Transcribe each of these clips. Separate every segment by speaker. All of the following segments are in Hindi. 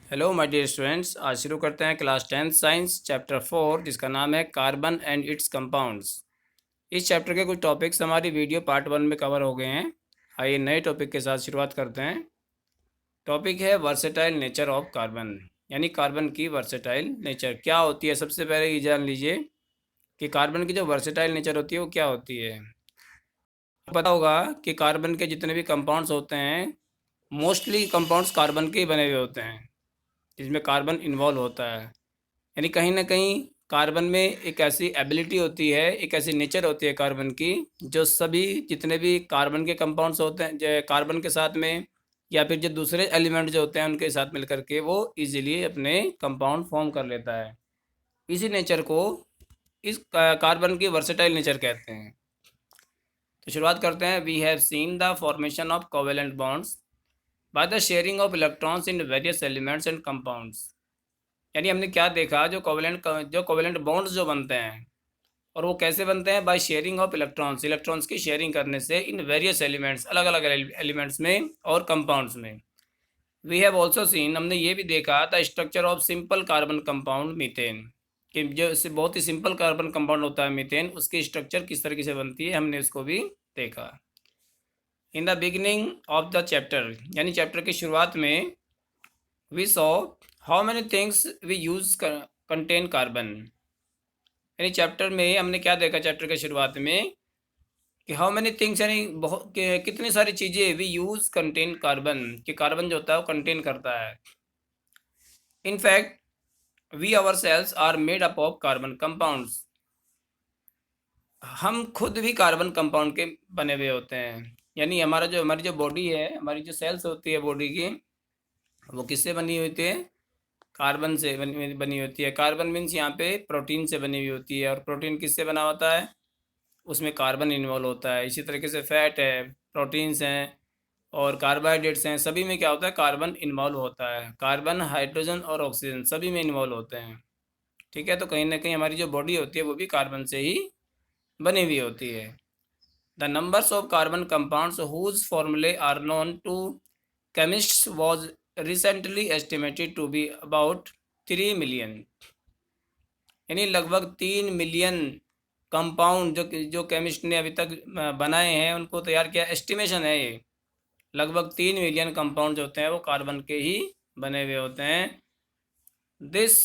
Speaker 1: हेलो माय डियर स्टूडेंट्स, आज शुरू करते हैं क्लास 10th साइंस चैप्टर 4 जिसका नाम है कार्बन एंड इट्स कंपाउंड्स। इस चैप्टर के कुछ टॉपिक्स हमारी वीडियो पार्ट 1 में कवर हो गए हैं। आइए नए टॉपिक के साथ शुरुआत करते हैं। टॉपिक है वर्सेटाइल नेचर ऑफ कार्बन, यानी कार्बन की वर्सेटाइल नेचर क्या होती है। सबसे पहले ये जान लीजिए कि कार्बन की जो वर्सेटाइल नेचर होती है वो क्या होती है। पता होगा कि कार्बन के जितने भी कंपाउंड्स होते हैं, मोस्टली कंपाउंड्स कार्बन के ही बने हुए होते हैं जिसमें कार्बन इन्वॉल्व होता है। यानी कहीं ना कहीं कार्बन में एक ऐसी एबिलिटी होती है, एक ऐसी नेचर होती है कार्बन की, जो सभी जितने भी कार्बन के कंपाउंड्स होते हैं जो कार्बन के साथ में या फिर जो दूसरे एलिमेंट जो होते हैं उनके साथ मिलकर के वो इजीली अपने कंपाउंड फॉर्म कर लेता है। इसी नेचर को इस कार्बन की वर्सेटाइल नेचर कहते हैं। तो शुरुआत करते हैं। We have seen the formation of covalent bonds by the sharing of electrons in various elements and compounds. यानी हमने क्या देखा, जो कोवेलेंट बॉन्ड्स जो बनते हैं और वो कैसे बनते हैं, by sharing of electrons, electrons की शेयरिंग करने से इन वेरियस एलिमेंट्स, अलग अलग एलिमेंट्स में और कंपाउंड्स में। वी हैव ऑल्सो सीन, हमने ये भी देखा the structure of simple carbon compound methane, कि जो बहुत ही सिंपल कार्बन कंपाउंड होता है मीथेन, उसकी स्ट्रक्चर किस तरीके से बनती है हमने उसको भी देखा। In the beginning of the chapter, यानी चैप्टर की शुरुआत में we saw how many things we use contain carbon. यानी चैप्टर में हमने क्या देखा, चैप्टर के शुरुआत में कि हाउ मैनी थिंग्स, यानी बहुत कितनी सारी चीज़ें वी यूज कंटेन कार्बन, कि कार्बन जो होता है वो कंटेन करता है। In fact we our cells are made up of carbon compounds, हम खुद भी कार्बन कंपाउंड के बने हुए होते हैं। यानी हमारी जो बॉडी है, हमारी जो सेल्स होती है बॉडी की, वो किससे बनी होती है, कार्बन से बनी होती है। कार्बन मीन्स यहाँ पे प्रोटीन से बनी हुई होती है, और प्रोटीन किससे बना होता है, उसमें कार्बन इन्वॉल्व होता है। इसी तरीके से फैट है, प्रोटीन्स हैं और कार्बोहाइड्रेट्स हैं, सभी में क्या होता है, कार्बन इन्वॉल्व होता है। कार्बन, हाइड्रोजन और ऑक्सीजन सभी में इन्वॉल्व होते हैं। ठीक है, तो कहीं ना कहीं हमारी जो बॉडी होती है वो भी कार्बन से ही बनी हुई होती है। The numbers of carbon compounds whose formulae are known to chemists was recently estimated to be about 3 million. यानी लगभग 3 मिलियन कंपाउंड जो जो केमिस्ट ने अभी तक बनाए हैं, उनको तैयार किया, एस्टिमेशन है ये। लगभग 3 मिलियन कंपाउंड जो होते हैं वो कार्बन के ही बने हुए होते हैं। This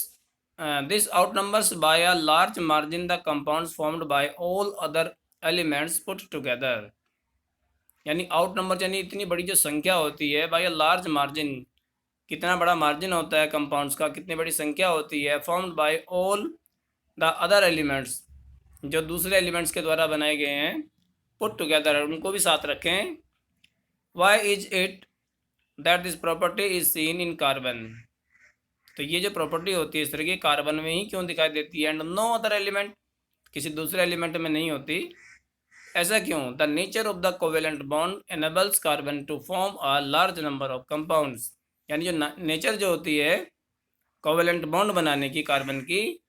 Speaker 1: this out numbers by a large margin the compounds formed by all other elements put together. यानी आउट नंबर, यानी इतनी बड़ी जो संख्या होती है, बाय अ लार्ज मार्जिन, कितना बड़ा मार्जिन होता है कंपाउंड्स का, कितनी बड़ी संख्या होती है, formed by all the other elements, जो दूसरे एलिमेंट्स के द्वारा बनाए गए हैं, पुट टुगेदर, उनको भी साथ रखें। Why is it that this property is seen in carbon. तो ये जो प्रॉपर्टी होती है इस तरह की, कार्बन में ही क्यों दिखाई देती है, एंड नो अदर एलिमेंट, किसी दूसरे एलिमेंट में नहीं होती। ऐसा क्यों, the nature of the covalent bond enables carbon to form a large number of compounds. यानी जो नेचर जो होती है कोवेलेंट बॉन्ड बनाने की कार्बन की,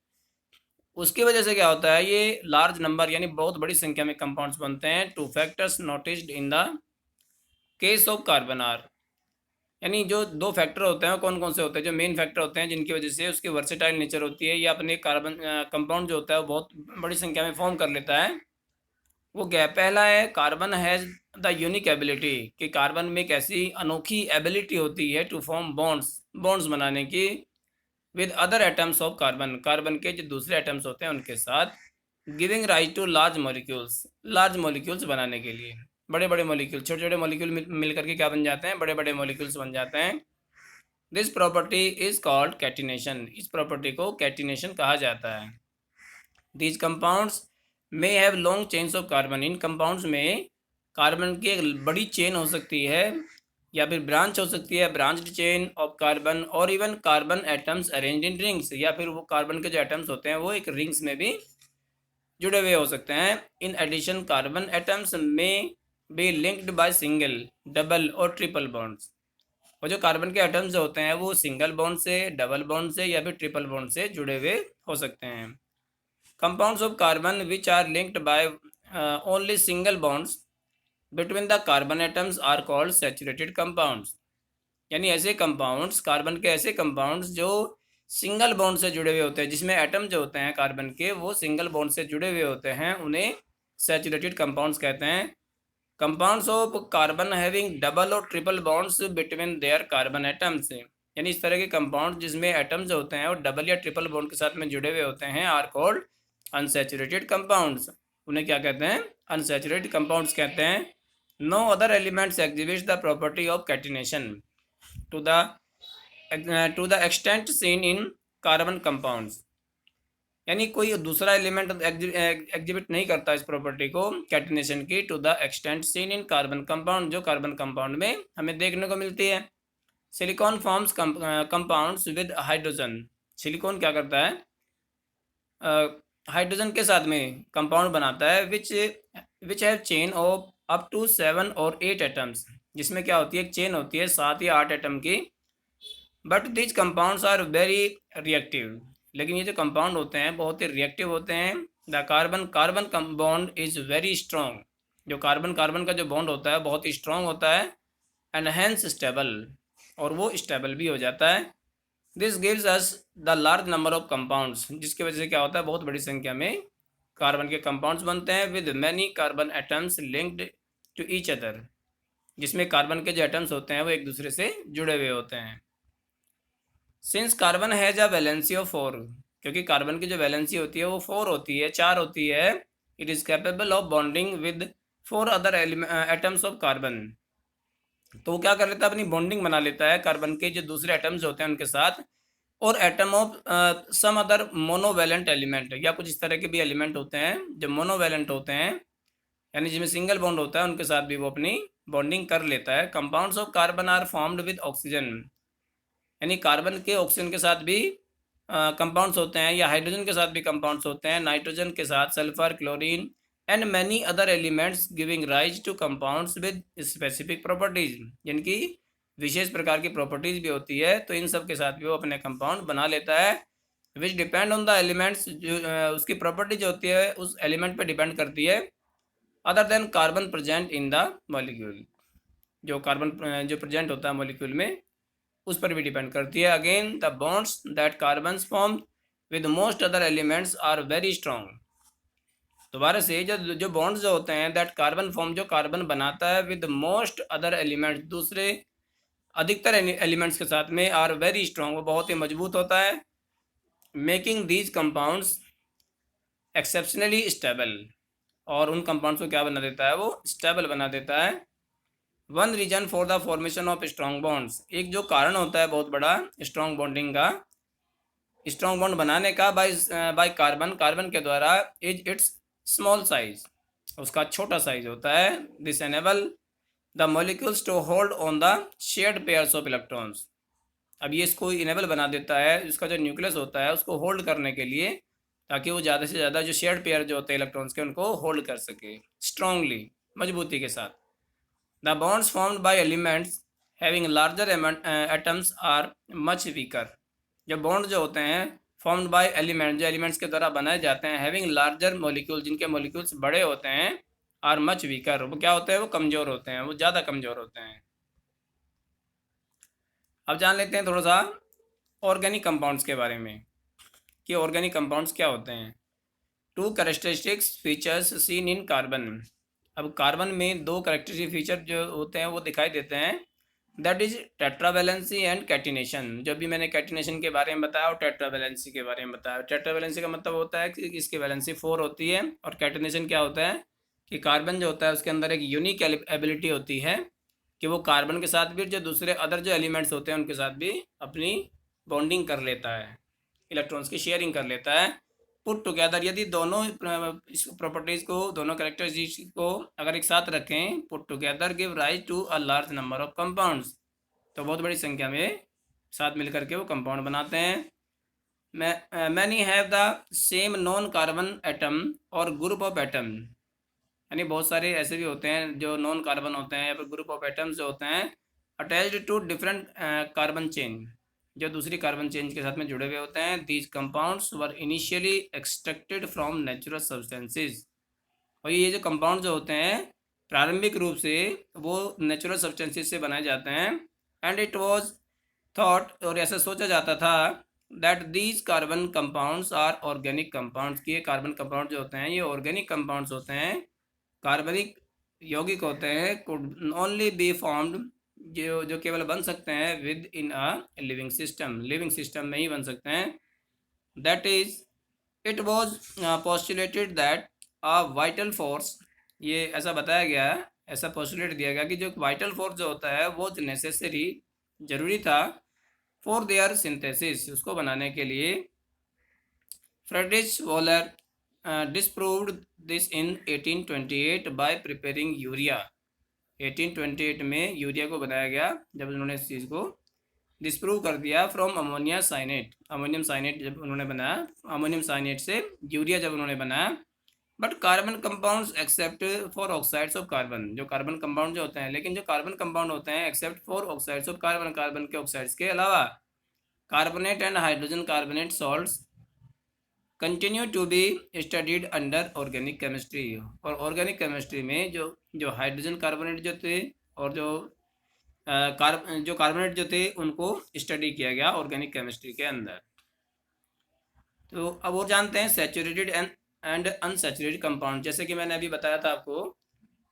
Speaker 1: उसकी वजह से क्या होता है, ये लार्ज नंबर यानी बहुत बड़ी संख्या में कंपाउंड्स बनते हैं। Two factors noticed in the case of carbon are, यानी जो दो फैक्टर होते हैं कौन कौन से होते हैं, जो मेन फैक्टर होते हैं जिनकी वजह से उसकी वर्सेटाइल नेचर होती है, या अपने कार्बन कंपाउंड जो होता है वो बहुत बड़ी संख्या में फॉर्म कर लेता है। वो क्या है, पहला है carbon has the unique ability, कि कार्बन में एक ऐसी अनोखी एबिलिटी होती है टू फॉर्म बॉन्ड्स, बॉन्ड्स बनाने की, with other atoms of carbon, carbon के जो दूसरे एटम्स होते हैं उनके साथ, giving rise to large molecules, large molecules बनाने के लिए, बड़े बड़े मॉलिक्यूल, छोटे छोटे मॉलिक्यूल मिल करके क्या बन जाते हैं, बड़े बड़े मॉलिक्यूल्स बन जाते हैं। This property is called catenation, इस प्रॉपर्टी को कैटिनेशन कहा जाता है। These compounds may have long chains of carbon, in compounds में कार्बन की एक बड़ी चेन हो सकती है, या फिर ब्रांच हो सकती है, ब्रांच्ड चेन ऑफ कार्बन, और इवन कार्बन एटम्स अरेंज्ड इन रिंग्स, या फिर वो कार्बन के जो एटम्स होते हैं वो एक रिंग्स में भी जुड़े हुए हो सकते हैं। इन एडिशन कार्बन एटम्स में be linked by single, double or triple bonds, और जो कार्बन के एटम्स जो होते हैं वो सिंगल बॉन्ड से, डबल बॉन्ड से या फिर ट्रिपल बॉन्ड से जुड़े हुए हो सकते हैं। Compounds of carbon which are linked by only single bonds between the carbon atoms are called saturated compounds. यानी ऐसे कंपाउंड्स, कार्बन के ऐसे कंपाउंड्स जो सिंगल बॉन्ड से जुड़े हुए होते हैं, जिसमें एटम जो होते हैं कार्बन के वो सिंगल बॉन्ड से जुड़े हुए होते हैं, उन्हें सैचुरेटेड कंपाउंड्स कहते हैं। Compounds of carbon having double or triple bonds between their carbon atoms, यानी इस तरह के कंपाउंड जिसमें एटम्स होते हैं और डबल या ट्रिपल बॉन्ड के साथ में जुड़े हुए होते हैं, आर कॉल्ड अनसैचुरेटेड कंपाउंड्स। उन्हें क्या कहते हैं? अनसैचुरेटेड कंपाउंड्स कहते हैं। No other elements exhibit the property of catenation to the extent seen in carbon compounds, यानी कोई दूसरा एलिमेंट एग्जिबिट नहीं करता इस प्रॉपर्टी को कैटिनेशन की, to the extent seen in carbon compound, जो कार्बन कंपाउंड में हमें देखने को मिलती है। Silicon forms compounds with hydrogen. Silicon क्या करता है? हाइड्रोजन के साथ में कंपाउंड बनाता है, which have chain of up to 7 और 8 एटम्स, जिसमें क्या होती है? एक चेन होती है 7 या 8 एटम की। But these compounds are very reactive, लेकिन ये जो कंपाउंड होते हैं बहुत ही रिएक्टिव होते हैं। The carbon carbon bond is very strong, जो कार्बन कार्बन का जो बॉन्ड होता है बहुत ही स्ट्रॉन्ग होता है। एंड हैंस स्टेबल, और वो स्टेबल भी हो जाता है। This gives us the large number of compounds, जिसकी वजह से क्या होता है? बहुत बड़ी संख्या में कार्बन के कंपाउंड्स बनते हैं, with many carbon atoms linked to each other, जिसमें कार्बन के जो एटम्स होते हैं वो एक दूसरे से जुड़े हुए होते हैं। Since carbon has a valency of 4, क्योंकि कार्बन की जो वैलेंसी होती है वो 4 होती है, 4 होती है। It is capable of bonding with 4 other atoms of carbon. तो वो क्या कर लेता है? अपनी बॉन्डिंग बना लेता है कार्बन के जो दूसरे एटम्स होते हैं उनके साथ, और atom of some other monovalent element, या कुछ इस तरह के भी एलिमेंट होते हैं जो मोनोवैलेंट होते हैं, यानी जिसमें सिंगल बॉन्ड होता है, उनके साथ भी वो अपनी बॉन्डिंग कर लेता है। Compounds of carbon are formed with oxygen, यानी कार्बन के ऑक्सीजन के साथ भी कंपाउंड्स होते हैं, या हाइड्रोजन के साथ भी कंपाउंड्स होते हैं, नाइट्रोजन के साथ sulphur, chlorine and many other elements giving rise two compounds with specific properties, जिनकी विशेष प्रकार की प्रॉपर्टीज भी होती है, तो इन सब के साथ भी वो अपने कंपाउंड बना लेता है। विच डिपेंड ऑन द एलिमेंट्स, जो उसकी प्रॉपर्टी जो होती है उस एलिमेंट पे डिपेंड करती है, other than carbon present in the molecule, जो कार्बन जो प्रेजेंट होता है मॉलिक्यूल में उस पर भी डिपेंड करती है। Again the bonds that carbons form with most other elements are very strong. दोबारा से, जो जो बॉन्ड्स जो होते हैं, दैट कार्बन फॉर्म, जो कार्बन बनाता है, विद मोस्ट अदर एलिमेंट्स, दूसरे अधिकतर एलिमेंट्स के साथ में, आर वेरी स्ट्रॉन्ग, वो बहुत ही मजबूत होता है। Making these compounds exceptionally stable, और उन कंपाउंड्स को क्या बना देता है? वो स्टेबल बना देता है। One reason for the formation of strong bonds, एक जो कारण होता है बहुत बड़ा स्ट्रॉन्ग बॉन्डिंग का, स्ट्रॉन्ग बॉन्ड बनाने का, बाय कार्बन, कार्बन के द्वारा, इज इट्स स्मॉल साइज, उसका छोटा साइज होता है। This enable the molecules to hold on the shared pairs of electrons, अब ये इसको इनेबल बना देता है, इसका जो न्यूक्लियस होता है उसको होल्ड करने के लिए, ताकि वो ज़्यादा से ज़्यादा जो शेयर्ड पेयर जो होते हैं इलेक्ट्रॉन्स के, उनको होल्ड कर सके स्ट्रांगली, मजबूती के साथ। The bonds formed by elements having larger atoms are much weaker, जब बॉन्ड जो होते हैं फॉर्म्ड बाय एलिमेंट, जो एलिमेंट्स के द्वारा बनाए जाते हैं, हैविंग लार्जर मॉलिक्यूल, जिनके मॉलिक्यूल्स बड़े होते हैं, आर मच वीकर, वो क्या होते हैं? वो कमज़ोर होते हैं, वो ज़्यादा कमज़ोर होते हैं। अब जान लेते हैं थोड़ा सा ऑर्गेनिक कंपाउंड्स के बारे में, कि ऑर्गेनिक कंपाउंड्स क्या होते हैं। To characteristics features scene in carbon, अब कार्बन में दो कैरेक्टरिस्टिक फीचर जो होते हैं वो दिखाई देते हैं, that is tetravalency and catenation. जब भी मैंने कैटिनेशन के बारे में बताया और टेट्रावैलेंसी के बारे में बताया, टेट्रावैलेंसी का मतलब होता है कि इसकी वैलेंसी 4 होती है, और कैटिनेशन क्या होता है कि कार्बन जो होता है उसके अंदर एक यूनिक एबिलिटी होती है कि वो कार्बन के साथ भी, जो दूसरे अदर जो एलिमेंट्स होते हैं उनके साथ भी अपनी बॉन्डिंग कर लेता है, इलेक्ट्रॉन्स की शेयरिंग कर लेता है। पुट टुगेदर, यदि दोनों प्रॉपर्टीज़ को, दोनों कैरेक्टरिस्टिक्स को अगर एक साथ रखें, put together give rise to a large number of compounds, तो बहुत बड़ी संख्या में साथ मिलकर के वो कंपाउंड बनाते हैं। Many have the same non carbon atom और ग्रुप ऑफ एटम, यानी बहुत सारे ऐसे भी होते हैं जो नॉन कार्बन होते हैं, या फिर ग्रुप ऑफ एटम्स जो होते हैं attached to different carbon chain, जो दूसरी कार्बन चेन के साथ में जुड़े हुए होते हैं। These compounds were initially extracted from natural substances, और ये जो कंपाउंड जो होते हैं प्रारंभिक रूप से वो नेचुरल सब्सटेंसेस से बनाए जाते हैं। एंड इट वाज थॉट, और ऐसा सोचा जाता था, that these carbon compounds are organic compounds, कि ये कार्बन कंपाउंड जो होते हैं ये ऑर्गेनिक कंपाउंड्स होते हैं, कार्बनिक यौगिक होते हैं, कुड ओनली बी फॉर्म्ड, जो जो केवल बन सकते हैं with in a living system में ही बन सकते हैं। That is it was postulated that a vital force, ये ऐसा बताया गया है, ऐसा पोस्टुलेट दिया गया कि जो वाइटल फोर्स जो होता है वो नेसेसरी, जरूरी था, फॉर देयर सिंथेसिस, उसको बनाने के लिए। Friedrich Waller disproved this in 1828 bye preparing urea. 1828 में यूरिया को बनाया गया जब उन्होंने इस चीज़ को डिस्प्रूव कर दिया from ammonia cyanate, ammonium cyanate जब उन्होंने बनाया, अमोनियम साइनेट से यूरिया जब उन्होंने बनाया। But carbon compounds except for oxides of carbon, जो कार्बन कंपाउंड जो होते हैं, लेकिन जो कार्बन कंपाउंड होते हैं except for oxides of carbon, carbon के ऑक्साइड्स के अलावा, carbonate and hydrogen carbonate salts continue to be studied under organic chemistry. और ऑर्गेनिक केमिस्ट्री में जो जो हाइड्रोजन कार्बोनेट जो थे और जो कार्बोनेट जो थे उनको स्टडी किया गया ऑर्गेनिक केमिस्ट्री के अंदर। तो अब वो जानते हैं सैचुरेटेड एंड अनसैचुरेटेड कंपाउंड। जैसे कि मैंने अभी बताया था आपको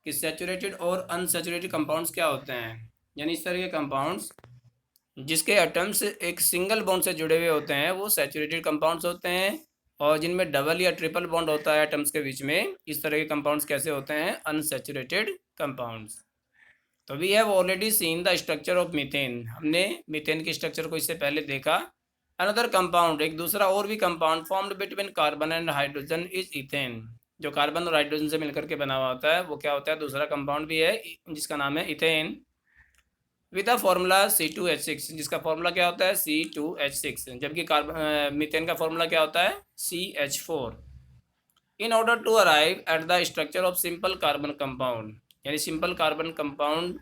Speaker 1: कि सैचुरेटेड और अनसैचुरेटेड कंपाउंड्स क्या होते हैं, यानी इस तरह के कंपाउंड्स जिसके एटम्स एक सिंगल बॉन्ड से जुड़े हुए होते हैं वो सैचुरेटेड कंपाउंड्स होते हैं, और जिनमें डबल या ट्रिपल बॉन्ड होता है एटम्स के बीच में, इस तरह के कंपाउंड्स कैसे होते हैं, अनसैचुरेटेड कंपाउंड्स। तो we have already seen the structure of methane, हमने मीथेन के स्ट्रक्चर को इससे पहले देखा। अनदर कंपाउंड, एक दूसरा और भी compound formed between carbon and hydrogen is ethane, जो कार्बन और हाइड्रोजन से मिलकर के बना हुआ होता है वो क्या होता है, दूसरा कंपाउंड भी है जिसका नाम है ethane, with a formula C2H6, जिसका फॉर्मूला क्या होता है C2H6, जबकि कार्बन मीथेन का फॉर्मूला क्या होता है CH4। In order to arrive at the structure of simple carbon compound, यानी सिंपल कार्बन कंपाउंड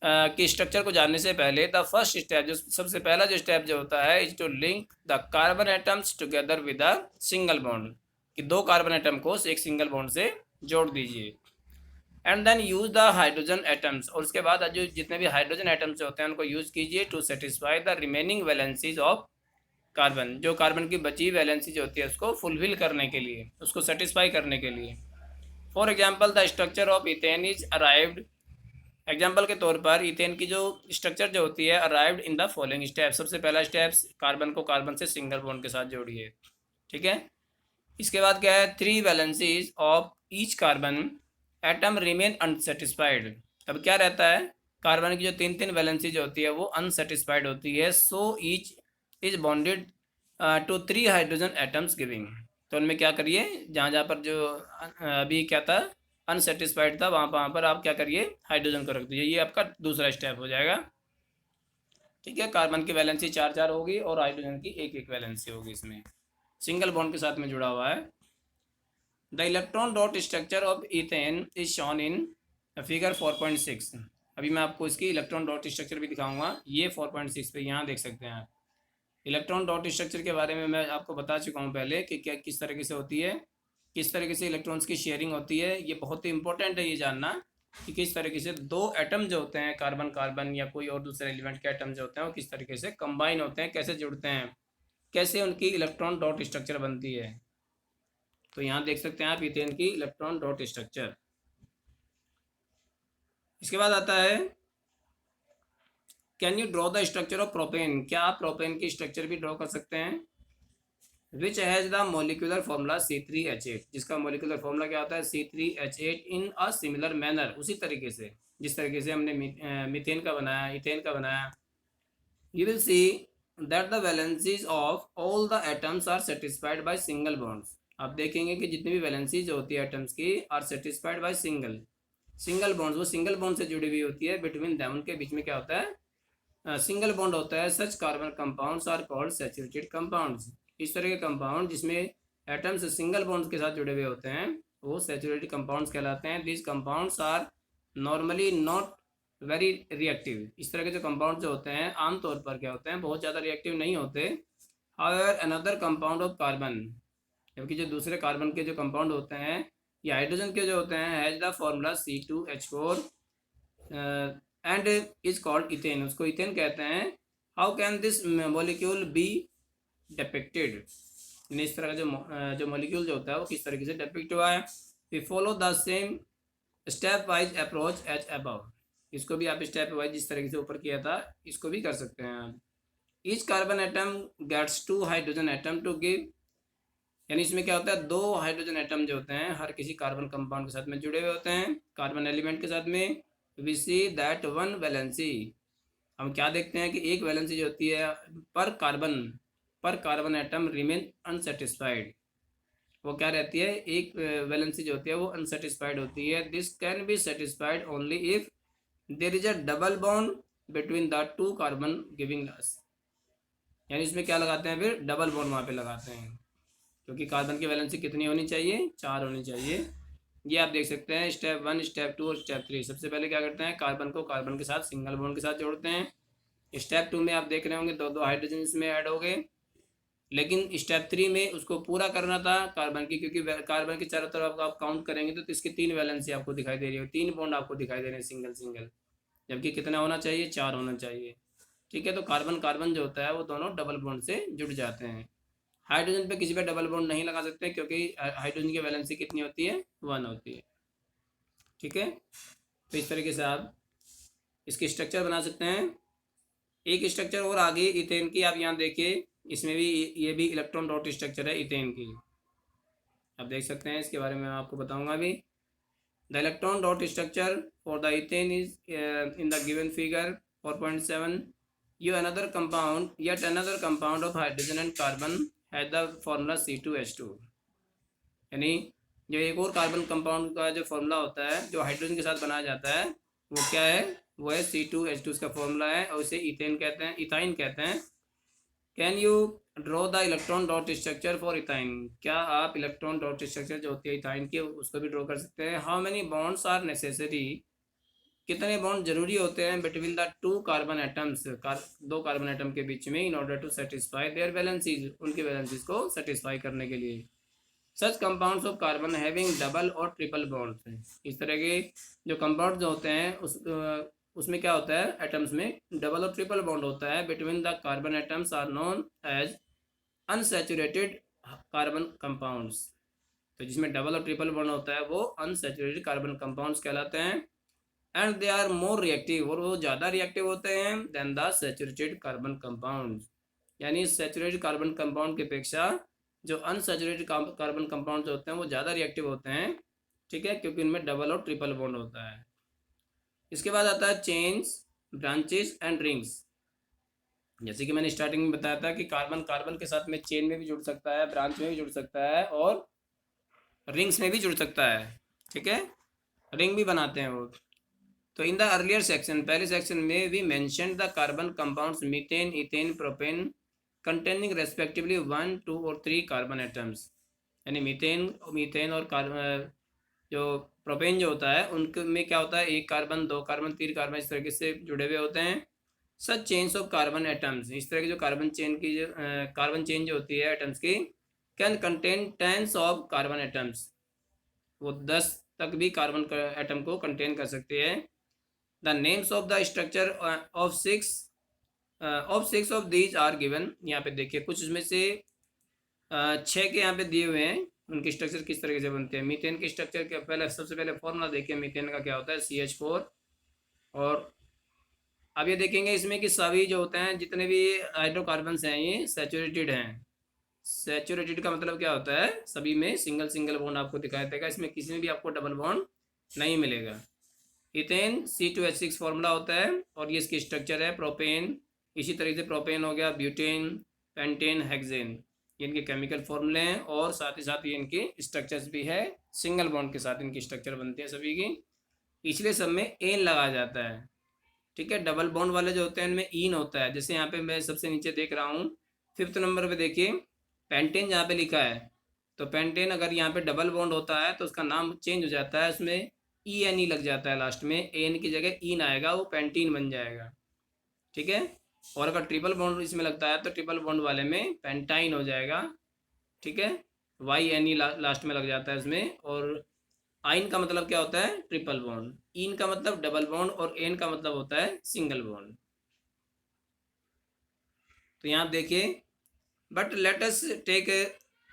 Speaker 1: की स्ट्रक्चर को जानने से पहले द फर्स्ट स्टेप, जो सबसे पहला जो स्टेप जो होता है, is to link the carbon atoms together with a single bond, कि दो कार्बन एटम को एक सिंगल बॉन्ड से जोड़ दीजिए। And then use the hydrogen atoms, और उसके बाद जो जितने भी हाइड्रोजन एटम्स होते हैं उनको यूज कीजिए to satisfy the remaining valencies of carbon, जो कार्बन की बची वैलेंसी जो होती है उसको फुलफिल करने के लिए, उसको सेटिस्फाई करने के लिए। For example the structure of ethane is arrived, example के तौर पर इथेन की जो स्ट्रक्चर जो होती है arrived in the following step, सबसे पहला स्टेप कार्बन को कार्बन से सिंगल बॉन्ड के साथ जोड़िए, ठीक है। इसके बाद क्या है, three valencies of each carbon atom remain unsatisfied. अब क्या रहता है, कार्बन की जो तीन तीन वैलेंसी जो होती है वो अनसेटिस्फाइड होती है, so each is bonded to three hydrogen atoms giving. तो उनमें क्या करिए, जहाँ जहाँ पर जो अभी क्या था अनसेटिस्फाइड था वहाँ पर आप क्या करिए, हाइड्रोजन को रख दीजिए, ये आपका दूसरा स्टेप हो जाएगा, ठीक है। कार्बन की वैलेंसी चार चार होगी और हाइड्रोजन की एक एक वैलेंसी होगी, इसमें सिंगल बॉन्ड के साथ में जुड़ा हुआ है। The electron dot structure of ethane is shown in figure 4.6। अभी मैं आपको इसकी इलेक्ट्रॉन डॉट स्ट्रक्चर भी दिखाऊंगा, ये 4.6 पे यहाँ देख सकते हैं आप। इलेक्ट्रॉन डॉट स्ट्रक्चर के बारे में मैं आपको बता चुका हूँ पहले कि क्या किस तरीके से होती है, किस तरीके से इलेक्ट्रॉन्स की शेयरिंग होती है। ये बहुत ही इंपॉर्टेंट है ये जानना कि किस तरीके से दो एटम जो होते हैं, कार्बन कार्बन या कोई और दूसरे एलिमेंट के एटम जो होते हैं वो किस तरीके से कंबाइन होते हैं, कैसे जुड़ते हैं, कैसे उनकी इलेक्ट्रॉन डॉट स्ट्रक्चर बनती है। तो यहाँ देख सकते हैं आप इथेन की इलेक्ट्रॉन डॉट स्ट्रक्चर। इसके बाद आता है can you draw the structure of propane, क्या आप प्रोपेन की स्ट्रक्चर भी ड्रॉ कर सकते हैं। Which has the molecular formula C3H8, जिसका मोलिकुलर फॉर्मूला क्या होता है C3H8 in a similar manner, उसी तरीके से जिस तरीके से हमने मीथेन का बनाया, इथेन का बनाया। You will see that the valencies of all the atoms are satisfied by single bonds. आप देखेंगे कि जितनी भी वैलेंसीज होती है एटम्स की are satisfied by single bonds, वो सिंगल बॉन्ड से जुड़ी हुई होती है, बिटवीन दैम उनके बीच में क्या होता है, सिंगल बॉन्ड होता है। Such carbon compounds are called saturated compounds, इस तरह के कंपाउंड जिसमें एटम्स सिंगल बॉन्ड्स के साथ जुड़े हुए होते हैं वो सैचुरेटेड कंपाउंड्स कहलाते हैं। These compounds are normally not very reactive, इस तरह के जो कंपाउंड जो होते हैं आमतौर पर क्या होते हैं, बहुत ज़्यादा रिएक्टिव नहीं होते। However another compound of carbon, जबकि जो दूसरे कार्बन के जो कंपाउंड होते हैं या हाइड्रोजन के जो होते हैं, has the formula C2H4 and is called ethene, उसको इथेन कहते हैं। How can this molecule be depicted, इस तरह का जो मॉलिक्यूल जो होता है वो किस तरीके से डिपिक्ट हुआ है। We follow the same step wise approach as above, इसको भी आप स्टेप वाइज जिस तरीके से ऊपर किया था इसको भी कर सकते हैं आप। Each carbon atom gets two hydrogen atom to give, यानी इसमें क्या होता है, दो हाइड्रोजन एटम जो होते हैं हर किसी कार्बन कंपाउंड के साथ में जुड़े हुए होते हैं, कार्बन एलिमेंट के साथ में। We see that one valency, हम क्या देखते हैं कि एक वैलेंसी जो होती है पर कार्बन एटम रिमेन अनसेटिस्फाइड, वो क्या रहती है, एक वैलेंसी जो होती है वो अनसेटिस्फाइड होती है। This can be satisfied only if there is a double bond between the two carbon giving us, यानी इसमें क्या लगाते हैं, फिर डबल बॉन्ड वहाँ पे लगाते हैं, क्योंकि कार्बन की वैलेंसी कितनी होनी चाहिए, 4 होनी चाहिए। ये आप देख सकते हैं स्टेप 1, स्टेप 2 और स्टेप 3। सबसे पहले क्या करते हैं, कार्बन को कार्बन के साथ सिंगल बॉन्ड के साथ जोड़ते हैं। स्टेप 2 में आप देख रहे होंगे दो दो हाइड्रोजन इसमें ऐड हो गए, लेकिन स्टेप 3 में उसको पूरा करना था कार्बन की, क्योंकि कार्बन के चारों तरफ आप काउंट करेंगे तो इसकी 3 वैलेंसी आपको दिखाई दे रही है, 3 बॉन्ड आपको दिखाई दे रहे हैं सिंगल सिंगल, जबकि कितना होना चाहिए, 4 होना चाहिए। ठीक है, तो कार्बन कार्बन जो होता है वो दोनों डबल बॉन्ड से जुड़ जाते हैं। हाइड्रोजन पे किसी पे डबल बॉन्ड नहीं लगा सकते, क्योंकि हाइड्रोजन की वैलेंसी कितनी होती है, 1 होती है। ठीक है, तो इस तरीके से आप इसकी स्ट्रक्चर बना सकते हैं। एक स्ट्रक्चर और आगे इथेन की, आप यहाँ देखिए, इसमें भी ये भी इलेक्ट्रॉन डॉट स्ट्रक्चर है इथेन की, आप देख सकते हैं, इसके बारे में मैं आपको बताऊंगा अभी। The electron dot structure for the ethane is in the given figure 4.7। You another compound yet another compound of hydrogen and carbon has the formula C2H2, यानी जो एक और कार्बन कंपाउंड का जो फॉर्मूला होता है जो हाइड्रोजन के साथ बनाया जाता है वो क्या है, वो है C2H2 इसका फॉर्मूला है, और उसे इथेन कहते हैं, इथाइन कहते हैं। Can you draw the electron dot structure for ethyne, क्या आप इलेक्ट्रॉन डॉट स्ट्रक्चर जो होती है इथाइन की उसको भी ड्रॉ कर सकते हैं। How many bonds are necessary, कितने बॉन्ड जरूरी होते हैं between the two carbon atoms, दो कार्बन एटम के बीच में, in order to satisfy their valencies, उनके वैलेंसीज को सेटिस्फाई करने के लिए। Such compounds of carbon having double or triple bonds, इस तरह के जो कंपाउंड जो होते हैं उसमें क्या होता है, एटम्स में डबल और ट्रिपल बॉन्ड होता है between the carbon atoms are known as unsaturated carbon compounds, तो जिसमें डबल और ट्रिपल बॉन्ड होता है वो अनसैचुरेटेड कार्बन कंपाउंड्स कहलाते हैं। And they are more reactive, और वो ज़्यादा रिएक्टिव होते हैं than the saturated carbon compounds, यानी सैचुरेटेड कार्बन कंपाउंड की अपेक्षा जो अनसैचुरेटेड कार्बन कंपाउंड होते हैं वो ज़्यादा रिएक्टिव होते हैं। ठीक है, क्योंकि उनमें डबल और ट्रिपल बॉन्ड होता है। इसके बाद आता है चेन्स, ब्रांचेस एंड रिंग्स। जैसे कि मैंने स्टार्टिंग में बताया था कि कार्बन कार्बन के साथ में चेन में भी जुड़ सकता है, ब्रांच में भी जुड़ सकता है, और रिंग्स में भी जुड़ सकता है। ठीक है, रिंग भी बनाते हैं वो। तो इन द अर्लियर सेक्शन, पहले सेक्शन में we mention the carbon compounds methane, ethane, propane containing respectively 1, 2 और 3 कार्बन एटम्स, यानी मीथेन मीथेन और कार्बन जो प्रोपेन जो होता है उनके में क्या होता है, 1 कार्बन, 2 कार्बन, 3 कार्बन, इस तरीके से जुड़े हुए होते हैं। सच चेन्स ऑफ कार्बन एटम्स, इस तरह की जो कार्बन चेन की जो कार्बन चेन जो होती है एटम्स की, can contain tens of carbon atoms, वो 10 तक भी कार्बन एटम को कंटेन कर सकती है। The names of the structure of six of these are given, यहाँ पे देखिए कुछ उसमें से 6 के यहाँ पे दिए हुए हैं, उनके स्ट्रक्चर किस तरीके से बनते हैं। मीथेन के स्ट्रक्चर के पहले सबसे पहले फॉर्मूला देखिए मीथेन का क्या होता है, CH4। और अब ये देखेंगे इसमें कि सभी जो होते हैं जितने भी हाइड्रोकार्बन्स हैं ये सैचुरेटेड हैं। सैचुरेटेड का मतलब क्या होता है, सभी में सिंगल सिंगल बॉन्ड आपको दिखाई देगा, इसमें किसी में भी आपको डबल बॉन्ड नहीं मिलेगा। इथेन C2H6 फॉर्मूला होता है, और ये इसकी स्ट्रक्चर है। प्रोपेन, इसी तरीके से प्रोपेन हो गया, ब्यूटेन, पेंटेन, हेक्सेन, ये इनके केमिकल फॉर्मूले हैं, और साथ ही साथ ये इनके स्ट्रक्चर्स भी है, सिंगल बॉन्ड के साथ इनकी स्ट्रक्चर बनती है सभी की, इसलिए सब में एन लगाया जाता है। ठीक है, डबल बॉन्ड वाले जो होते हैं इनमें इन होता है, जैसे यहाँ पे मैं सबसे नीचे देख रहा हूँ 5th नंबर पे देखिए पेंटेन जहाँ पे लिखा है, तो पेंटेन अगर यहाँ पे डबल बॉन्ड होता है तो उसका नाम चेंज हो जाता है, उसमें ENE लग जाता है लास्ट में, एन की जगह इन आएगा, वो पेंटीन बन जाएगा। ठीक है, और अगर ट्रिपल बॉन्ड इसमें लगता है तो ट्रिपल बॉन्ड वाले में पेंटाइन हो जाएगा। ठीक है, YNE लास्ट में लग जाता है इसमें, और आइन का मतलब क्या होता है? Triple bond. इन का मतलब डबल बॉन्ड और एन का मतलब होता है सिंगल बॉन्ड। तो यहाँ देखिए, but let us take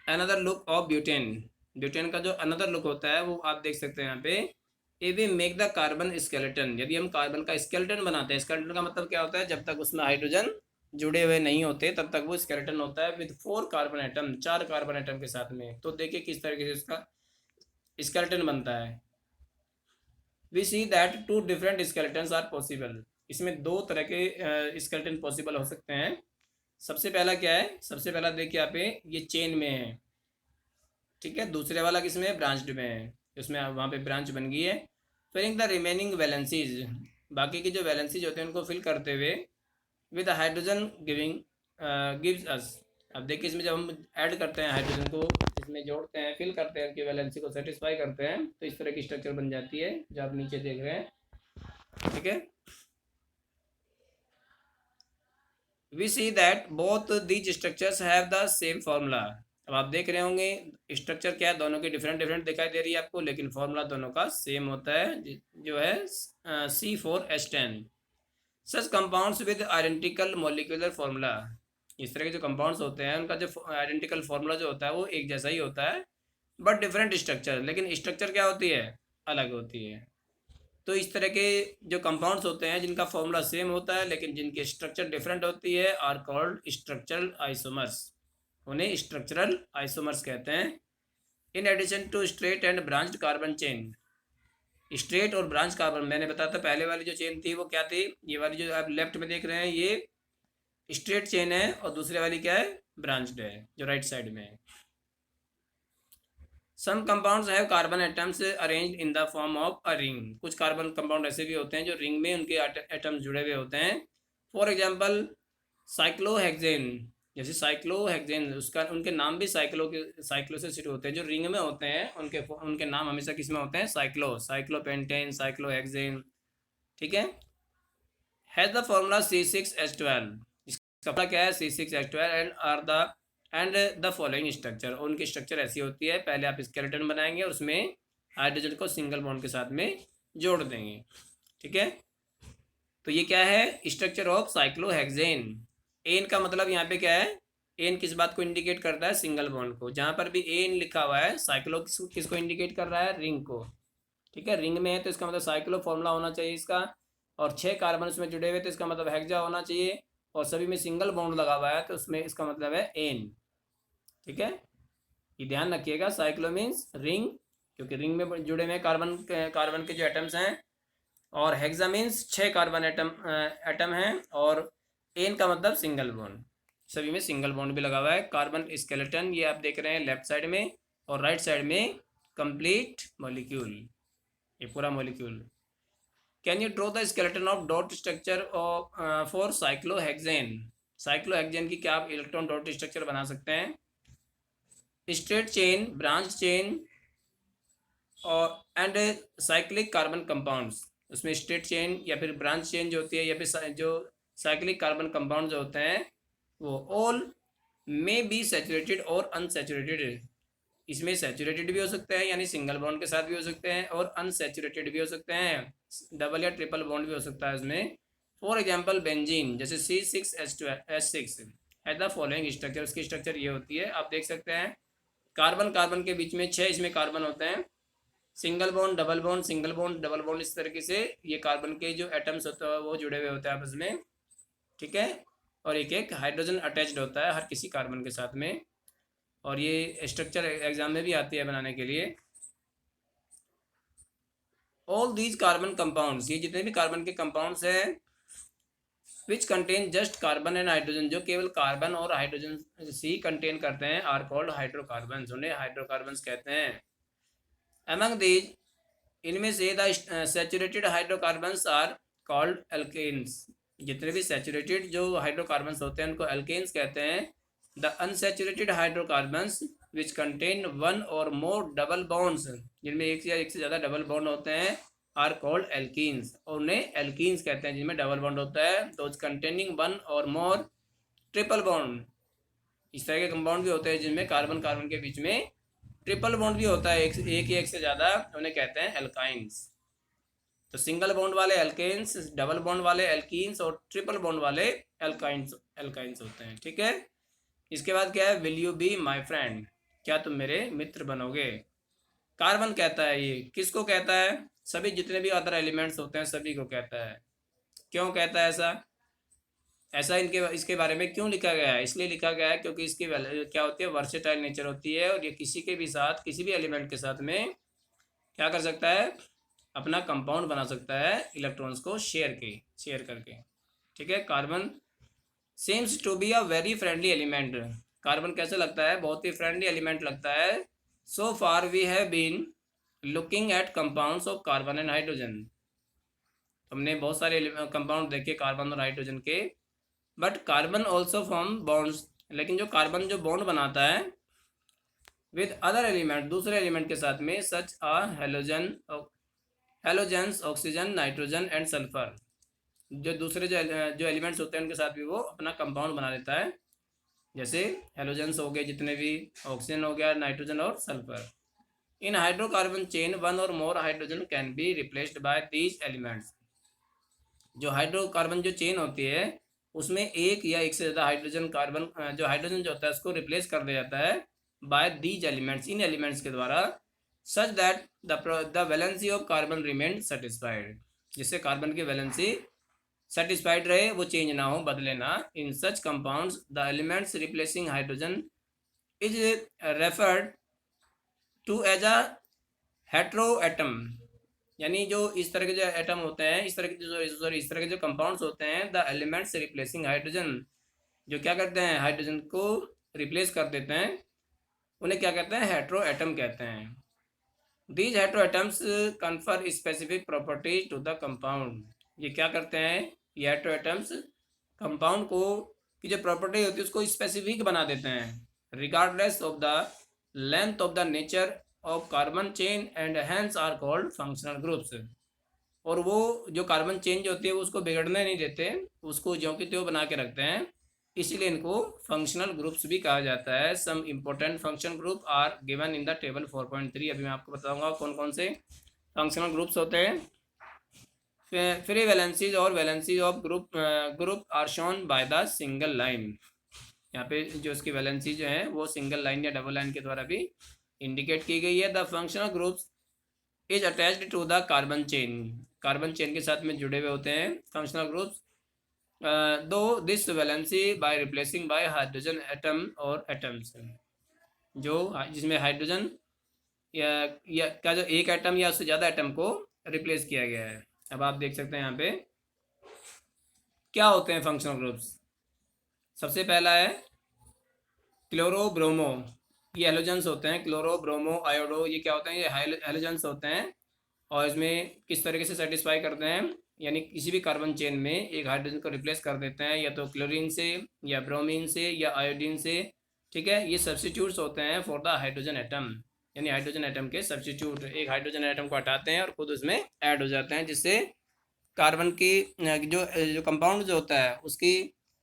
Speaker 1: another look of butane. Butane का जो अनदर लुक होता है वो आप देख सकते हैं यहाँ पे। A V make the carbon skeleton, यदि हम कार्बन का स्केलेटन बनाते हैं, स्केलेटन का मतलब क्या होता है? जब तक उसमें हाइड्रोजन जुड़े हुए नहीं होते तब तक वो स्केलेटन होता है, with 4 carbon atom, 4 carbon atom के साथ में। तो देखिए किस तरीके से इसका स्केलेटन बनता है। We see that two different skeletons are possible. इसमें दो तरह के स्केलेटन पॉसिबल हो सकते हैं। सबसे पहला क्या है? सबसे पहला देखिए यहाँ पे, ये चेन में है, ठीक है। दूसरे वाला किसमें है? ब्रांच्ड में है। उसमें वहाँ पे ब्रांच बन गई है। फिलिंग द रिमेनिंग वैलेंसीज, बाकी की जो वैलेंसीज होते हैं उनको फिल करते हुए with hydrogen giving gives us. अब देखिए इसमें जब हम ऐड करते हैं हाइड्रोजन को, इसमें जोड़ते हैं, फिल करते हैं, उनकी वैलेंसी को सेटिस्फाई करते हैं, तो इस तरह की स्ट्रक्चर बन जाती है जो आप नीचे देख रहे हैं, ठीक है। We see that both these structures have the same formula. अब आप देख रहे होंगे स्ट्रक्चर क्या है, दोनों की डिफरेंट डिफरेंट दिखाई दे रही है आपको, लेकिन फार्मूला दोनों का सेम होता है, जो है C4H10। Such compounds with identical molecular formula. इस तरह के जो कंपाउंड्स होते हैं उनका जो आइडेंटिकल फार्मूला जो होता है वो एक जैसा ही होता है, बट डिफरेंट स्ट्रक्चर, लेकिन स्ट्रक्चर क्या होती है? अलग होती है। तो इस तरह के जो कंपाउंड्स होते हैं जिनका फॉर्मूला सेम होता है लेकिन जिनकी स्ट्रक्चर डिफरेंट होती है, आर कॉल्ड स्ट्रक्चरल आइसोमर्स। उन्हें स्ट्रक्चरल आइसोमर्स कहते हैं। In addition to straight and branched carbon chain. Straight और ब्रांच कार्बन, मैंने बताया था पहले वाली जो चेन थी वो क्या थी? ये वाली जो आप लेफ्ट में देख रहे हैं ये स्ट्रेट चेन है, और दूसरे वाली क्या है? ब्रांच्ड है, जो राइट साइड में है। Some compounds have carbon atoms arranged in the form of a ring. कुछ कार्बन कंपाउंड ऐसे भी होते हैं जो रिंग में उनके एटम्स जुड़े हुए होते हैं। For example cyclohexane. जैसे साइक्लोहेक्सेन, उसका उनके नाम भी साइक्लो से शुरू होते हैं। जो रिंग में होते हैं उनके उनके नाम हमेशा किस में होते हैं? साइक्लो, साइक्लोपेंटेन, साइक्लोहेक्सेन, ठीक है। Has the formula C6H12। इसका क्या है? C6H12 and are the and the following structure. उनकी स्ट्रक्चर ऐसी होती है, पहले आप स्केलेटन बनाएंगे और उसमें हाइड्रोजन को सिंगल बॉन्ड के साथ में जोड़ देंगे, ठीक है। तो ये क्या है? Structure of cyclohexane. एन का मतलब यहाँ पे क्या है? एन किस बात को इंडिकेट करता है? सिंगल बॉन्ड को। जहाँ पर भी एन लिखा हुआ है, साइक्लो किसको इंडिकेट कर रहा है? रिंग को, ठीक है। रिंग में है तो इसका मतलब साइक्लो फॉर्मूला होना चाहिए इसका, और 6 कार्बन उसमें जुड़े हुए तो इसका मतलब हेक्सा होना चाहिए, और सभी में सिंगल बॉन्ड लगा हुआ है तो उसमें इसका मतलब है एन, ठीक है। ये ध्यान रखिएगा, साइक्लो मीन्स रिंग, क्योंकि रिंग में जुड़े हुए कार्बन कार्बन के जो एटम्स हैं, और हेक्सा मीन्स 6 कार्बन एटम हैं, और एन का मतलब सिंगल बॉन्ड, सभी में सिंगल बॉन्ड भी लगा हुआ है। कार्बन स्केलेटन ये आप देख रहे हैं लेफ्ट साइड में, और राइट साइड में कंप्लीट मॉलिक्यूल, ये पूरा molecule. Can you draw the skeleton of dot structure of for cyclohexane. Cyclohexane की क्या आप इलेक्ट्रॉन डॉट स्ट्रक्चर बना सकते हैं? स्ट्रेट चेन, ब्रांच चेन और एंड साइक्लिक कार्बन कंपाउंड्स। उसमें स्ट्रेट चेन या फिर ब्रांच चेन जो होती है, या फिर जो साइक्लिक कार्बन कंपाउंड जो होते हैं वो ऑल मे बी सैचुरेटेड और अनसैचुरेटेड। इसमें सैचुरेटेड भी हो सकते हैं, यानी सिंगल बॉन्ड के साथ भी हो सकते हैं, और अनसैचुरेटेड भी हो सकते हैं, डबल या ट्रिपल बॉन्ड भी हो सकता है इसमें। फॉर एग्जांपल बेंजीन, जैसे C6H6 है द फॉलोइंग स्ट्रक्चर। उसकी स्ट्रक्चर ये होती है, आप देख सकते हैं। कार्बन कार्बन के बीच में 6 इसमें कार्बन होते हैं, single bond, double bond, single bond, double bond, इस तरीके से ये कार्बन के जो एटम्स होते हैं वो जुड़े हुए होते हैं आपस में, ठीक है। और एक एक हाइड्रोजन अटैच्ड होता है हर किसी कार्बन के साथ में, और ये स्ट्रक्चर एग्जाम में भी आती है बनाने के लिए। ऑल दीज कार्बन कंपाउंड्स, ये जितने भी कार्बन के कंपाउंड्स हैं, which contain just carbon and hydrogen, जो केवल कार्बन और हाइड्रोजन सी कंटेन करते हैं, आर कॉल्ड हाइड्रोकार्बन, उन्हें हाइड्रोकार्बन कहते हैं। अमंग दीज, इनमें से the saturated hydrocarbons are called alkanes. जितने भी सैचुरेटेड जो हाइड्रोकार्बन्स होते हैं उनको एल्केन्स कहते हैं। The unsaturated hydrocarbons which contain one और मोर डबल बॉन्ड्स, जिनमें एक या एक से ज़्यादा डबल बॉन्ड होते हैं, आर कॉल्ड एल्कीन्स, और उन्हें एल्कीन्स कहते हैं जिनमें डबल बॉन्ड होता है। दोज कंटेनिंग वन और मोर ट्रिपल बॉन्ड, इस तरह के कंपाउंड भी होते हैं जिनमें कार्बन कार्बन के बीच में ट्रिपल बॉन्ड भी होता है, एक या एक से ज़्यादा, उन्हें कहते हैं एल्काइंस। तो सिंगल बॉन्ड वाले एल्केन्स, डबल बॉन्ड वाले एल्कीन्स और ट्रिपल बॉन्ड वाले एल्काइंस एल्काइंस होते हैं। ठीक है। इसके बाद क्या है, will you be my friend, क्या तुम मेरे मित्र बनोगे। कार्बन कहता है, ये किसको कहता है, सभी जितने भी अदर एलिमेंट्स होते हैं सभी को कहता है। क्यों कहता है ऐसा, ऐसा इनके इसके बारे में क्यों लिखा गया है, इसलिए लिखा गया है क्योंकि इसकी क्या होती है, वर्सेटाइल नेचर होती है, और ये किसी के भी साथ, किसी भी एलिमेंट के साथ में क्या कर सकता है, अपना कंपाउंड बना सकता है इलेक्ट्रॉन्स को शेयर करके। ठीक है। Carbon seems to be a very friendly element, carbon कैसे लगता है, बहुत ही फ्रेंडली एलिमेंट लगता है। So far we have been looking at compounds of carbon and hydrogen, हमने बहुत सारे कंपाउंड देखे कार्बन और हाइड्रोजन के। But carbon also form bonds, लेकिन जो कार्बन जो बॉन्ड बनाता है विद अदर एलिमेंट, दूसरे एलिमेंट के साथ में, such as halogens, oxygen, nitrogen and sulphur, जो दूसरे जो एलिमेंट्स होते हैं उनके साथ भी वो अपना कंपाउंड बना लेता है, जैसे हेलोजेंस हो गए जितने भी, ऑक्सीजन हो गया, नाइट्रोजन और सल्फर। इन हाइड्रोकार्बन चेन वन और more hydrogen can be replaced by these elements, जो हाइड्रोकार्बन जो चेन होती है उसमें एक या एक से ज़्यादा हाइड्रोजन कार्बन, जो हाइड्रोजन जो होता है उसको रिप्लेस कर दिया जाता है बाय दीज एलिमेंट्स, इन एलिमेंट्स के द्वारा, such that the valency of carbon remain satisfied, जिससे कार्बन की वैलेंसी सेटिस्फाइड रहे, वो चेंज ना हो, बदले ना। In such compounds the elements replacing hydrogen is referred to as a hetero atom, यानी जो इस तरह के जो एटम होते हैं, इस तरह के जो सॉरी इस तरह के जो कंपाउंड्स होते हैं, द एलिमेंट्स रिप्लेसिंग हाइड्रोजन, जो क्या करते हैं, हाइड्रोजन को रिप्लेस कर देते हैं, उन्हें क्या कहते हैं, हेट्रो एटम कहते हैं। These hetero atoms confer specific properties to the compound, ये क्या करते हैं, ये हेट्रो एटम्स कंपाउंड को की जो प्रॉपर्टी होती है उसको स्पेसिफिक बना देते हैं, regardless of the length of the nature of carbon chain and hence are called functional groups, और वो जो कार्बन चेन जो होती है उसको बिगड़ने नहीं देते, उसको ज्यों की त्यों बना के रखते हैं, इसीलिए इनको फंक्शनल ग्रुप्स भी कहा जाता है। Some important functional group are given in the table 4.3, अभी मैं आपको बताऊंगा कौन कौन से फंक्शनल ग्रुप्स होते हैं। फ्री वैलेंसीज और valencies of group are shown by the single line, यहाँ पे जो इसकी वैलेंसी जो है वो सिंगल लाइन या डबल लाइन के द्वारा भी इंडिकेट की गई है। The functional groups is attached to the carbon chain, carbon chain के साथ में जुड़े हुए होते हैं फंक्शनल ग्रुप्स, दो this valency by replacing by hydrogen atom और एटम्स, जो जिसमें हाइड्रोजन या का जो एक एटम या उससे ज़्यादा एटम को रिप्लेस किया गया है। अब आप देख सकते हैं यहाँ पे क्या होते हैं फंक्शनल ग्रुप्स। सबसे पहला है क्लोरो ब्रोमो, ये हेलोजेंस होते हैं, क्लोरो ब्रोमो आयोडो, ये क्या होते हैं, ये हेलोजेंस होते हैं, और इसमें किस तरीके से सेटिस्फाई करते हैं, यानी किसी भी कार्बन चेन में एक हाइड्रोजन को रिप्लेस कर देते हैं, या तो क्लोरीन से या ब्रोमीन से या आयोडीन से। ठीक है। ये सब्स्टिट्यूट्स होते हैं फॉर द हाइड्रोजन एटम, यानी हाइड्रोजन एटम के सब्स्टिट्यूट, एक हाइड्रोजन एटम को हटाते हैं और खुद उसमें ऐड हो जाते हैं, जिससे कार्बन की जो जो कंपाउंड जो होता है उसकी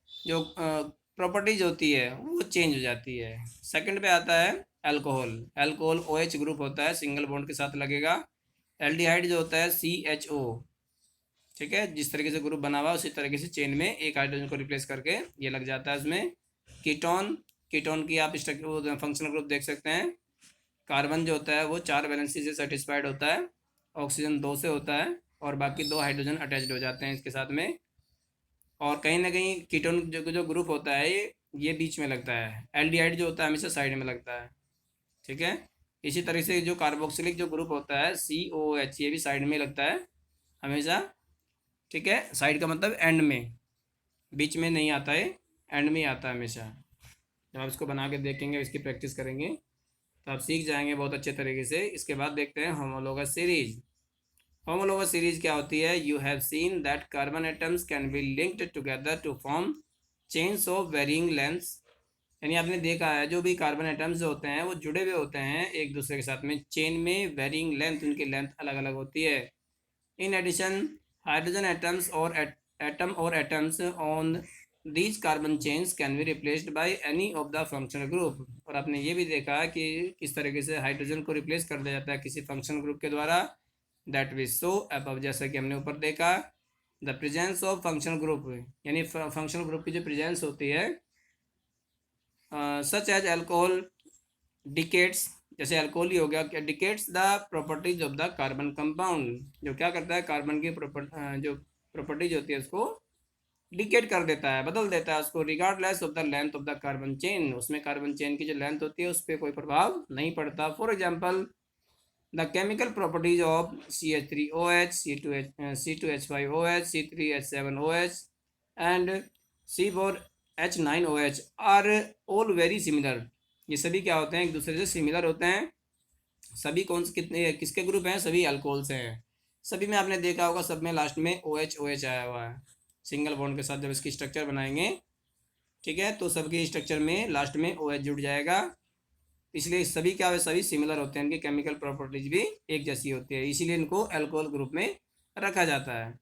Speaker 1: जो प्रॉपर्टीज होती है वो चेंज हो जाती है। सेकंड पे आता है अल्कोहल, अल्कोहल OH ग्रुप होता है, सिंगल बॉन्ड के साथ लगेगा। एल्डिहाइड जो होता है CHO, ठीक है, जिस तरीके से ग्रुप बना हुआ है उसी तरीके से चेन में एक हाइड्रोजन को रिप्लेस करके ये लग जाता है उसमें। कीटोन, कीटोन की आप फंक्शनल ग्रुप देख सकते हैं, कार्बन जो होता है वो 4 वैलेंसी से सेटिस्फाइड होता है, ऑक्सीजन 2 से होता है, और बाकी 2 हाइड्रोजन अटैच्ड हो जाते हैं इसके साथ में। और कहीं ना कहीं कीटोन जो ग्रुप होता है ये बीच में लगता है, एल्डिहाइड जो होता है हमेशा साइड में लगता है। ठीक है। इसी तरह से जो कार्बोक्सिलिक जो ग्रुप होता है COH, ये भी साइड में लगता है हमेशा। ठीक है। साइड का मतलब एंड में, बीच में नहीं आता है, एंड में आता है हमेशा। जब आप इसको बना के देखेंगे, इसकी प्रैक्टिस करेंगे तो आप सीख जाएंगे बहुत अच्छे तरीके से। इसके बाद देखते हैं होमोलोगस सीरीज। होमोलोगस सीरीज क्या होती है, you have seen that carbon atoms can be linked together to form chains of varying lengths, यानी आपने देखा है जो भी कार्बन एटम्स होते हैं वो जुड़े हुए होते हैं एक दूसरे के साथ में चेन में, वेरिंग लेंथ, उनकी लेंथ अलग अलग होती है। इन एडिशन हाइड्रोजन एटम्स और atoms on these carbon chains can be replaced by any of the functional group. और आपने ये भी देखा कि किस तरीके से हाइड्रोजन को रिप्लेस कर दिया जाता है किसी फंक्शनल ग्रुप के द्वारा, दैट वी सो अब जैसा कि हमने ऊपर देखा। The presence of functional group, यानी फंक्शनल ग्रुप की जो प्रेजेंस होती है, सच एज अल्कोहल डिकेट्स, जैसे अल्कोहल ही हो गया, decades the properties of the carbon compound, जो क्या करता है कार्बन की जो प्रॉपर्टीज होती है उसको डिकेट कर देता है, बदल देता है उसको, regardless of the length of the carbon chain, उसमें कार्बन चेन की जो लेंथ होती है उस पर कोई प्रभाव नहीं पड़ता। For example the chemical properties of CH3OH, C2H5OH, C3H7OH and C4H9OH are all very similar. ये सभी क्या होते हैं, एक दूसरे से सिमिलर होते हैं। सभी कौन से कितने किसके ग्रुप हैं, सभी अल्कोहल से हैं। सभी में आपने देखा होगा सब में लास्ट में OH आया हुआ है सिंगल बॉन्ड के साथ, जब इसकी स्ट्रक्चर बनाएंगे, ठीक है, तो सबके स्ट्रक्चर में लास्ट में OH जुड़ जाएगा। इसलिए सभी क्या है, सभी सिमिलर होते हैं, इनकी केमिकल प्रॉपर्टीज भी एक जैसी होती है, इसीलिए इनको अल्कोहल ग्रुप में रखा जाता है।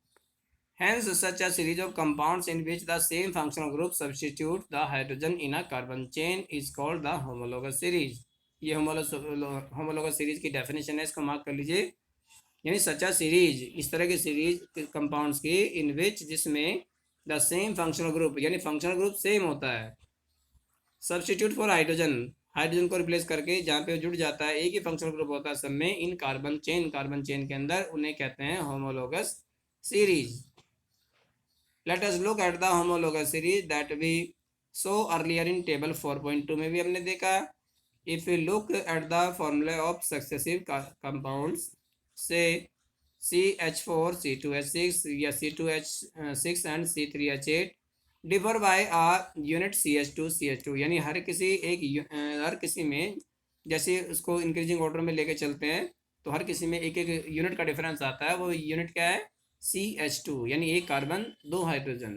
Speaker 1: Hence, such a series of compounds in which the same functional group substitute the hydrogen in a carbon chain is called the homologous series। ये होमोलोगस सीरीज की डेफिनेशन है, इसको मार्क कर लीजिए। यानी सचा सीरीज, इस तरह की सीरीज कंपाउंड्स की इन विच, जिसमें द सेम फंक्शनल ग्रुप, यानी फंक्शनल ग्रुप सेम होता है, सब्सटीट्यूट फॉर हाइड्रोजन, हाइड्रोजन को रिप्लेस करके जहाँ पे जुड़ जाता है, एक ही फंक्शनल ग्रुप होता है सब में, इन कार्बन चेन के अंदर, उन्हें कहते हैं homologous series. Let us look at the homologous series that we saw earlier in table 4.2 में भी हमने देखा। If you look at the formula of successive compounds से CH4 C2H6 या C2H6 and C3H8 differ by a unit CH2 यानी हर किसी में, जैसे उसको इंक्रीजिंग ऑर्डर में लेके चलते हैं तो हर किसी में एक एक यूनिट का डिफरेंस आता है। वो यूनिट क्या है, CH2, यानी एक कार्बन दो hydrogen.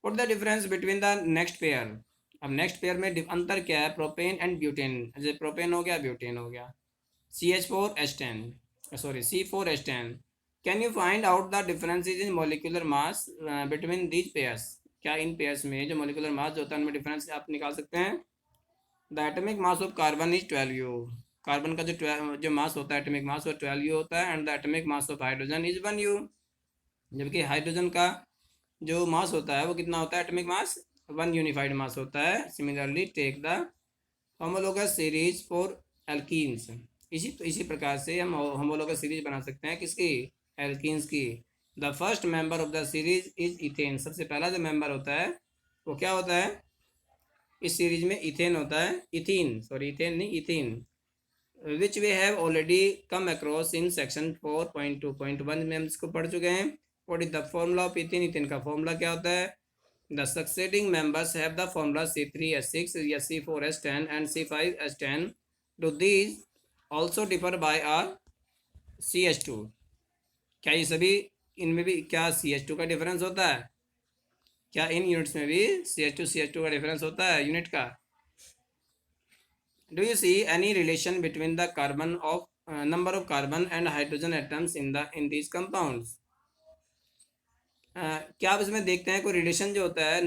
Speaker 1: What the difference between the next pair, अब नेक्स्ट पेयर में अंतर क्या है, प्रोपेन एंड ब्यूटेन, जैसे प्रोपेन हो गया ब्यूटेन हो गया, C4H10 can you find out the differences in molecular mass between these pairs. क्या इन पेयर्स में जो मोलिकुलर मास होता है उनमें डिफरेंस आप निकाल सकते हैं। The atomic mass of carbon is 12U, carbon का जो मास होता है एटॉमिक मास वो 12U होता है, and the atomic mass of hydrogen is 1U, जबकि हाइड्रोजन का जो मास होता है वो कितना होता है, एटॉमिक मास 1 यूनिफाइड मास होता है। Similarly take the homologous series for alkenes, इसी प्रकार से हम होमोलोगस सीरीज बना सकते हैं किसकी, एल्कीन्स की। The first member of the series is ethane, सबसे पहला जो मेंबर होता है वो क्या होता है इस सीरीज में, इथेन होता है, इथेन नहीं ethane, which we have already come across in section 4.2.1 में हम इसको पढ़ चुके हैं। What is the formula of ethane, ethane का फॉर्मूला क्या होता है, the succeeding members have the formula C3H6 या C4H10 and C5H10, do these also differ by are CH2, क्या ये सभी इनमें भी क्या CH2 का डिफरेंस होता है, क्या इन यूनिट्स में भी CH2 का डिफरेंस होता है यूनिट का। Do you see any relation between the carbon of number of carbon and hydrogen atoms in these compounds. क्या आप इसमें देखते हैं कोई रिलेशन जो होता है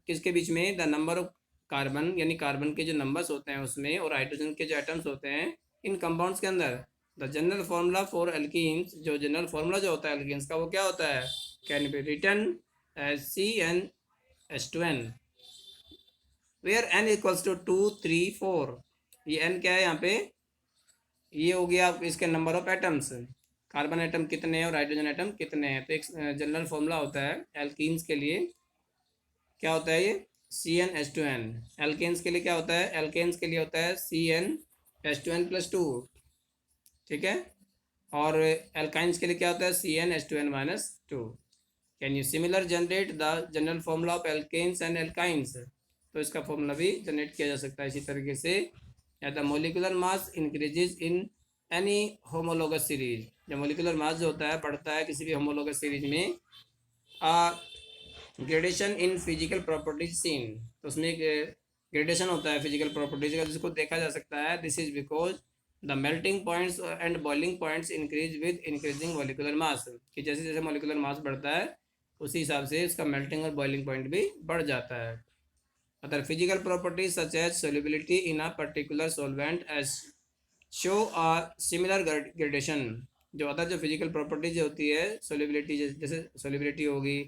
Speaker 1: किसके बीच में, द नंबर ऑफ कार्बन, यानी कार्बन के जो नंबर्स होते हैं उसमें, और हाइड्रोजन के जो एटम्स होते हैं इन कंपाउंड्स के अंदर। The general formula for alkenes, जो जनरल फार्मूला जो होता है एल्कीन्स का वो क्या होता है, can be written as CnH2n, where n equals to 2 3 4। ये n क्या है यहाँ पे, ये हो गया इसके number of atoms, carbon atom कितने हैं और हाइड्रोजन एटम कितने हैं। तो एक जनरल फॉर्मूला होता है एल्कीन्स के लिए, क्या होता है ये, CnH2n। एल्केन्स के लिए क्या होता है, एल्केन्स के लिए होता है CnH2n+2, ठीक है, और एल्काइंस के लिए क्या होता है CnH2n-2। Can you similar generate the general formula of alkanes and alkynes, तो इसका फॉर्मूला भी जनरेट किया जा सकता है इसी तरीके से। या the molecular mass increases in any homologous series, जब मोलिकुलर मास जो होता है बढ़ता है किसी भी होमोलोगस सीरीज में, gradation in physical properties seen, तो उसमें एक ग्रेडेशन होता है फिजिकल प्रॉपर्टीज का जिसको देखा जा सकता है। This is because the melting points and boiling points increase with increasing molecular mass, कि जैसे जैसे मोलिकुलर मास बढ़ता है उसी हिसाब से इसका मेल्टिंग और बॉइलिंग पॉइंट भी बढ़ जाता है। Other physical properties such as solubility in a particular solvent as show a similar gradation. जो अदर जो फिजिकल प्रॉपर्टीज होती है सोल्युबिलिटी, जैसे सोल्युबिलिटी होगी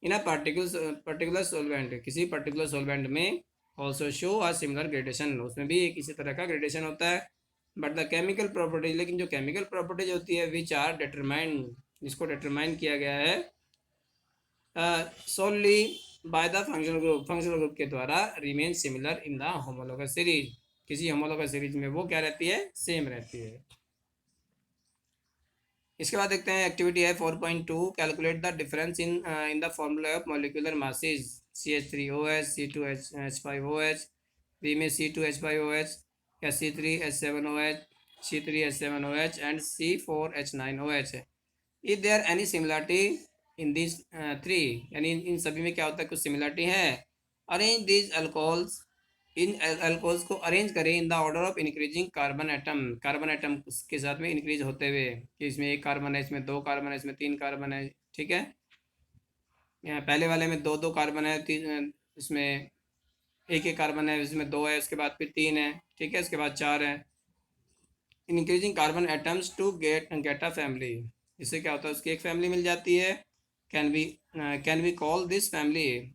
Speaker 1: इन अ पर्टिकुलर सॉल्वेंट, किसी पर्टिकुलर सॉल्वेंट में, also show a similar gradation, उसमें भी एक इसी तरह का ग्रेडेशन होता है। बट द केमिकल प्रॉपर्टीज, लेकिन जो केमिकल प्रॉपर्टीज होती है विच आर डिटरमाइंड, जिसको डिटरमाइन किया गया है सोनली बाय द फंक्शनल ग्रुप के द्वारा, remain similar in the homologous series, किसी होमोलोगस सीरीज में वो क्या रहती है, सेम रहती है। इसके बाद देखते हैं एक्टिविटी है 4.2, calculate the difference in in the formula of molecular masses CH3OH, C2H5OH, B में C2H5OH या C3H7OH, C3H7OH एंड C4H9OH है। Is there any similarity in this three, यानी इन सभी में क्या होता है, कुछ सिमिलरिटी है। Arrange this alcohols, in alcohols को अरेंज करें in the order of increasing carbon atom, carbon atom के साथ में इंक्रीज होते हुए, कि इसमें एक कार्बन है, इसमें दो कार्बन है, इसमें तीन कार्बन है, ठीक है। यहाँ पहले वाले में दो दो कार्बन है, तीन, इसमें एक एक कार्बन है, इसमें दो है, उसके बाद फिर तीन है, ठीक है, उसके बाद चार है। Increasing carbon atoms to get a family, इससे क्या होता है, उसकी एक फैमिली मिल जाती है। Can we call this family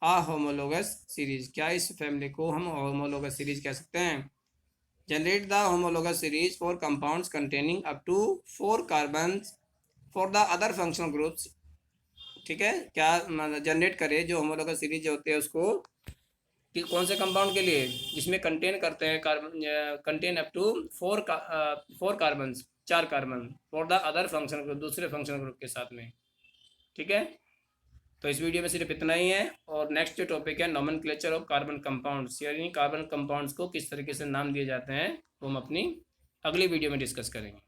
Speaker 1: a homologous series, क्या इस फैमिली को हम होमोलोगस सीरीज कह सकते हैं। Generate the homologous series for compounds containing up to 4 carbon for the other functional groups, ठीक है। क्या जनरेट करे जो होमोलोगस सीरीज होते हैं उसको, कि कौन से कंपाउंड के लिए, जिसमें कंटेन करते हैं carbon, contain up to 4 carbon, 4 carbon, for the other functional group, दूसरे फंक्शनल ग्रुप के साथ में, ठीक है। तो इस वीडियो में सिर्फ इतना ही है, और नेक्स्ट जो टॉपिक है नोमेनक्लेचर ऑफ कार्बन कंपाउंड्स, यानी कार्बन कंपाउंड्स को किस तरीके से नाम दिए जाते हैं, वो हम अपनी अगली वीडियो में डिस्कस करेंगे।